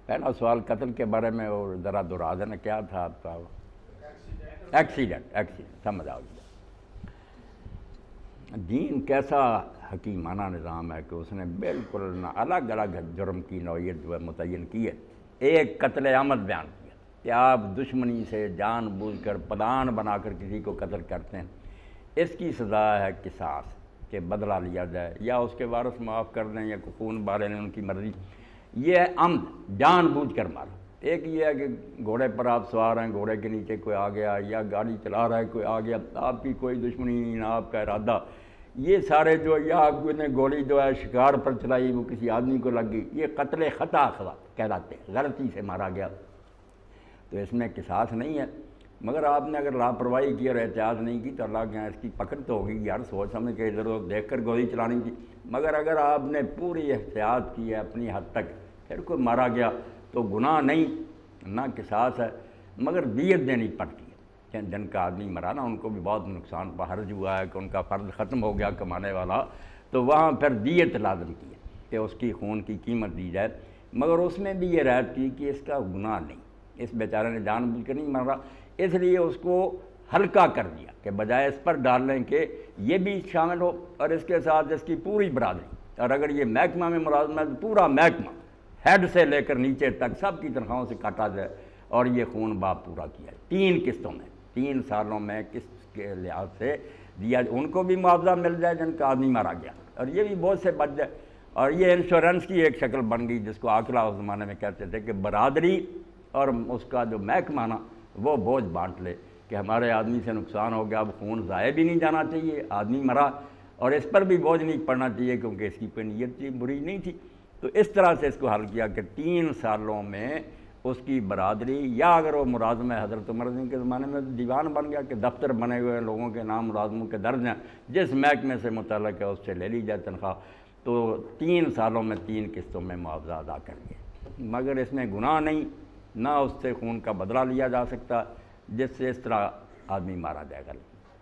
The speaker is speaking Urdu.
پہلا سوال قتل کے بارے میں اور ذرا دہرا دینا کیا تھا آپ کا؟ ایکسیڈنٹ سمجھ آ گیا۔ دین کیسا حکیمانہ نظام ہے کہ اس نے بالکل الگ الگ جرم کی نوعیت جو ہے متعین کی ہے۔ ایک قتل عمد بیان کیا کہ آپ دشمنی سے جان بوجھ کر پلان بنا کر کسی کو قتل کرتے ہیں، اس کی سزا ہے قصاص، کہ بدلہ لیا جائے یا اس کے وارث معاف کر دیں یا خون بہا لیں، ان کی مرضی۔ یہ ہے عمد، جان بوجھ کر مارا۔ ایک یہ ہے کہ گھوڑے پر آپ سوار ہیں، گھوڑے کے نیچے کوئی آ گیا یا گاڑی چلا رہا ہے کوئی آ گیا، آپ کی کوئی دشمنی نہیں، نہ آپ کا ارادہ، یہ سارے جو یا آپ کو نے گولی جو ہے شکار پر چلائی وہ کسی آدمی کو لگ گئی، یہ قتل خطا کہلاتے ہیں، غلطی سے مارا گیا، تو اس میں قصاص نہیں ہے۔ مگر آپ نے اگر لاپرواہی کی اور احتیاط نہیں کی تو اللہ کے یہاں اس کی پکڑ تو ہوگی، یار سوچ سمجھ کے ادھر ادھر دیکھ کر گولی چلانی تھی۔ مگر اگر آپ نے پوری احتیاط کی ہے اپنی حد تک، پھر کوئی مارا گیا تو گناہ نہیں، نہ قصاص ہے، مگر دیت دینی پڑتی ہے۔ جن کا آدمی مرا نا ان کو بھی بہت نقصان حرج ہوا ہے کہ ان کا فرض ختم ہو گیا کمانے والا، تو وہاں پھر دیت لازم کی ہے کہ اس کی خون کی قیمت دی جائے، مگر اس میں بھی یہ رعایت کی کہ اس کا گناہ نہیں، اس بیچارے نے جان بوجھ کر نہیں مرا، اس لیے اس کو ہلکا کر دیا کہ بجائے اس پر ڈال لیں کہ یہ بھی شامل ہو اور اس کے ساتھ اس کی پوری برادری، اور اگر یہ محکمہ میں ملازم ہے تو پورا محکمہ ہیڈ سے لے کر نیچے تک سب کی تنخواہوں سے کاٹا جائے اور یہ خون باپ پورا کیا ہے 3 قسطوں میں، 3 سالوں میں قسط کے لحاظ سے دیا، ان کو بھی معاوضہ مل جائے جن کا آدمی مارا گیا، اور یہ بھی بہت سے بچ جائے۔ اور یہ انشورنس کی ایک شکل بن گئی جس کو عاقلہ اس زمانے میں کہتے تھے کہ برادری اور اس کا جو محکمہ نا وہ بوجھ بانٹ لے کہ ہمارے آدمی سے نقصان ہو گیا، اب خون ضائع بھی نہیں جانا چاہیے، آدمی مرا اور اس پر بھی بوجھ نہیں پڑنا چاہیے کیونکہ اس کی کوئی نیت تھی بری نہیں تھی، تو اس طرح سے اس کو حل کیا کہ 3 سالوں میں اس کی برادری، یا اگر وہ ملازم ہے حضرت عمر کے زمانے میں دیوان بن گیا کہ دفتر بنے ہوئے لوگوں کے نام ملازموں کے درج ہیں، جس محکمے سے متعلق ہے اس سے لے لی جائے تنخواہ، تو 3 سالوں میں 3 قسطوں میں معاوضہ ادا کر گئے، مگر اس میں گناہ نہیں، نہ اس سے خون کا بدلہ لیا جا سکتا جس سے اس طرح آدمی مارا جائے گا۔